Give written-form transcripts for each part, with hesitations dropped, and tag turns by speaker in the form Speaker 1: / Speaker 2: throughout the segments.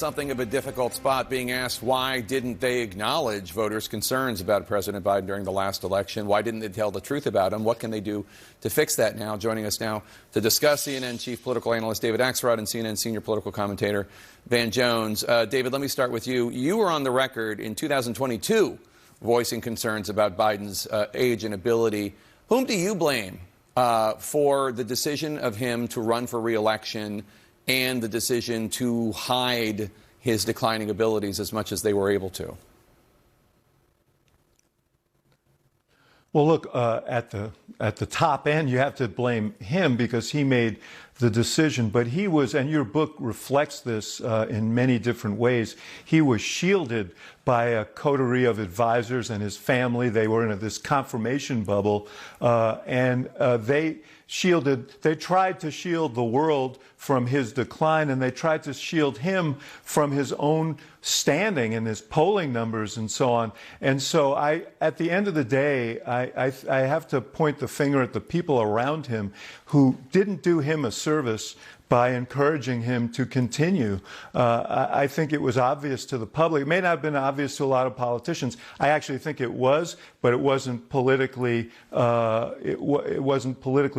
Speaker 1: Something of a difficult spot, being asked why didn't they acknowledge voters' concerns about President Biden during the last election? Why didn't they tell the truth about him? What can they do to fix that now? Joining us now to discuss, CNN chief political analyst David Axelrod and CNN senior political commentator Van Jones. David, let me start with you. You were on the record in 2022 voicing concerns about Biden's age and ability. Whom do you blame for the decision of him to run for re-election and the decision to hide his declining abilities as much as they were able to?
Speaker 2: Well, look, at the top end, you have to blame him because he made the decision. But he was, and your book reflects this in many different ways, he was shielded by a coterie of advisors and his family. They were in this confirmation bubble, and they tried to shield the world from his decline, and they tried to shield him from his own standing and his polling numbers and so on. And so at the end of the day, I have to point the finger at the people around him who didn't do him a service by encouraging him to continue. I think it was obvious to the public. It may not have been obvious to a lot of politicians. I actually think it was, but it wasn't politically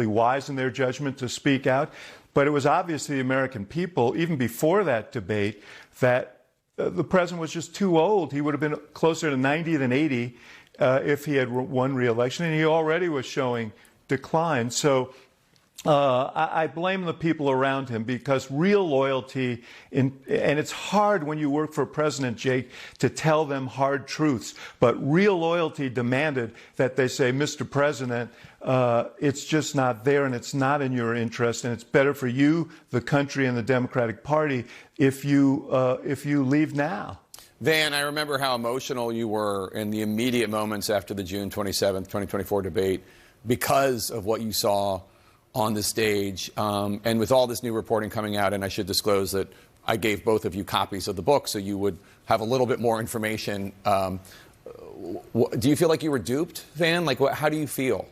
Speaker 2: wise in their judgment to speak out. But it was obvious to the American people, even before that debate, that the president was just too old. He would have been closer to 90 than 80 if he had won re-election, and he already was showing decline. So I blame the people around him because real loyalty, and it's hard when you work for President Jake to tell them hard truths, but real loyalty demanded that they say, Mr. President, it's just not there and it's not in your interest, and it's better for you, the country, and the Democratic Party if you leave now.
Speaker 1: Van, I remember how emotional you were in the immediate moments after the June 27th, 2024 debate because of what you saw on the stage, and with all this new reporting coming out, and I should disclose that I gave both of you copies of the book so you would have a little bit more information. Do you feel like you were duped, Van? Like, how do you feel?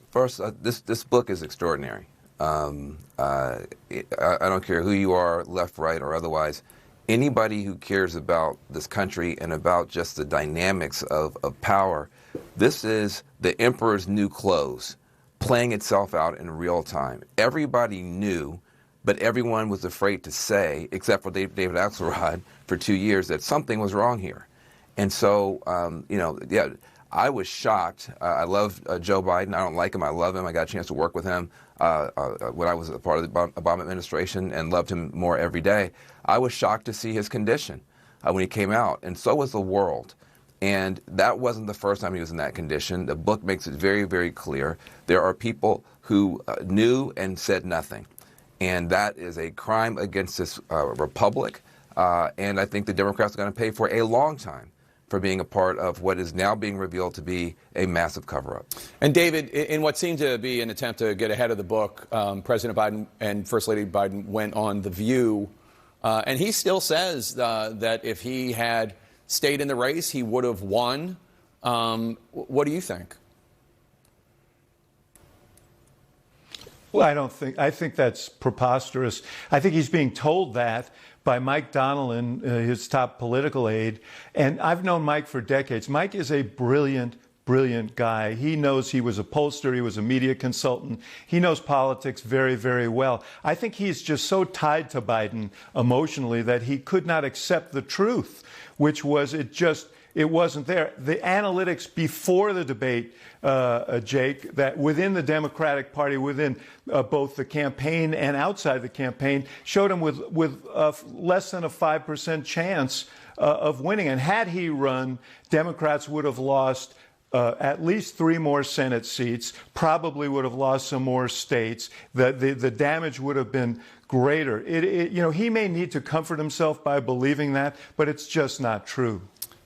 Speaker 3: First, this book is extraordinary. I don't care who you are, left, right, or otherwise. Anybody who cares about this country and about just the dynamics of power, this is the emperor's new clothes playing itself out in real time. Everybody knew, but everyone was afraid to say, except for David Axelrod for 2 years, that something was wrong here. And so, I was shocked. I love Joe Biden. I don't like him. I love him. I got a chance to work with him when I was a part of the Obama administration and loved him more every day. I was shocked to see his condition when he came out, and so was the world. And that wasn't the first time he was in that condition. The book makes it very, very clear. There are people who knew and said nothing. And that is a crime against this republic. And I think the Democrats are going to pay for a long time for being a part of what is now being revealed to be a massive cover-up.
Speaker 1: And David, in what seemed to be an attempt to get ahead of the book, President Biden and First Lady Biden went on The View, and he still says that if he had stayed in the race, he would have won. What do you think?
Speaker 2: Well, I think that's preposterous. I think he's being told that by Mike Donnellan, his top political aide. And I've known Mike for decades. Mike is a brilliant guy. He knows. He was a pollster. He was a media consultant. He knows politics very, very well. I think he's just so tied to Biden emotionally that he could not accept the truth, which was it wasn't there. The analytics before the debate, Jake, that within the Democratic Party, within both the campaign and outside the campaign, showed him with less than a 5% chance of winning. And had he run, Democrats would have lost at least 3 more Senate seats, probably would have lost some more states. The damage would have been greater. He may need to comfort himself by believing that, but it's just not true.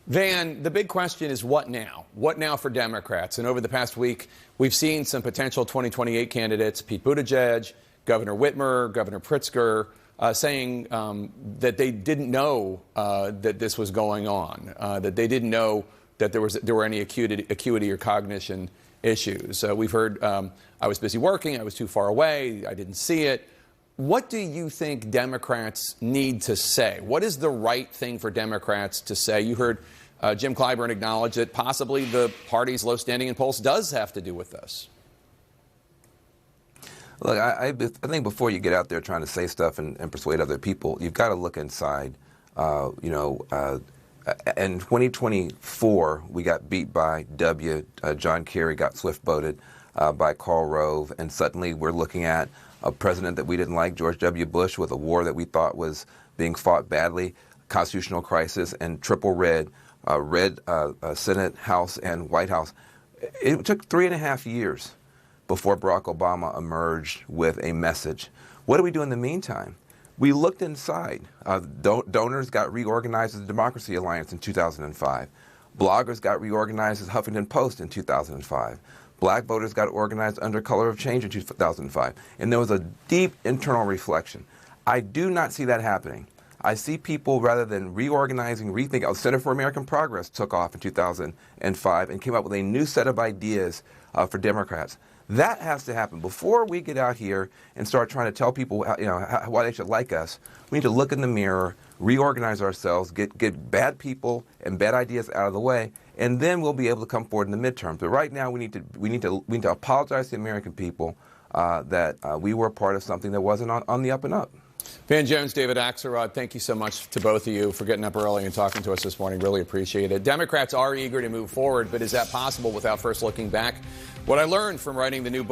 Speaker 1: Van, the big question is what now? What now for Democrats? And over the past week, we've seen some potential 2028 candidates, Pete Buttigieg, Governor Whitmer, Governor Pritzker, saying that they didn't know that this was going on, that they didn't know that there were any acuity or cognition issues. We've heard I was busy working, I was too far away, I didn't see it. What do you think Democrats need to say? What is the right thing for Democrats to say? You heard Jim Clyburn acknowledge that possibly the party's low standing in polls does have to do with this.
Speaker 3: Look, I think before you get out there trying to say stuff and persuade other people, you've got to look inside. In 2024, we got beat by W. John Kerry got swift-voted by Karl Rove, and suddenly we're looking at a president that we didn't like, George W. Bush, with a war that we thought was being fought badly, constitutional crisis, and triple red Senate, House, and White House. It took 3.5 years before Barack Obama emerged with a message. What do we do in the meantime? We looked inside. Donors got reorganized as the Democracy Alliance in 2005. Bloggers got reorganized as Huffington Post in 2005. Black voters got organized under Color of Change in 2005. And there was a deep internal reflection. I do not see that happening. I see people, rather than reorganizing, rethinking. Center for American Progress took off in 2005 and came up with a new set of ideas for Democrats. That has to happen. Before we get out here and start trying to tell people why they should like us, we need to look in the mirror, reorganize ourselves, get bad people and bad ideas out of the way, and then we'll be able to come forward in the midterms. But right now, we need to apologize to the American people that we were part of something that wasn't on the up and up.
Speaker 1: Van Jones, David Axelrod, thank you so much to both of you for getting up early and talking to us this morning. Really appreciate it. Democrats are eager to move forward, but is that possible without first looking back? What I learned from writing the new book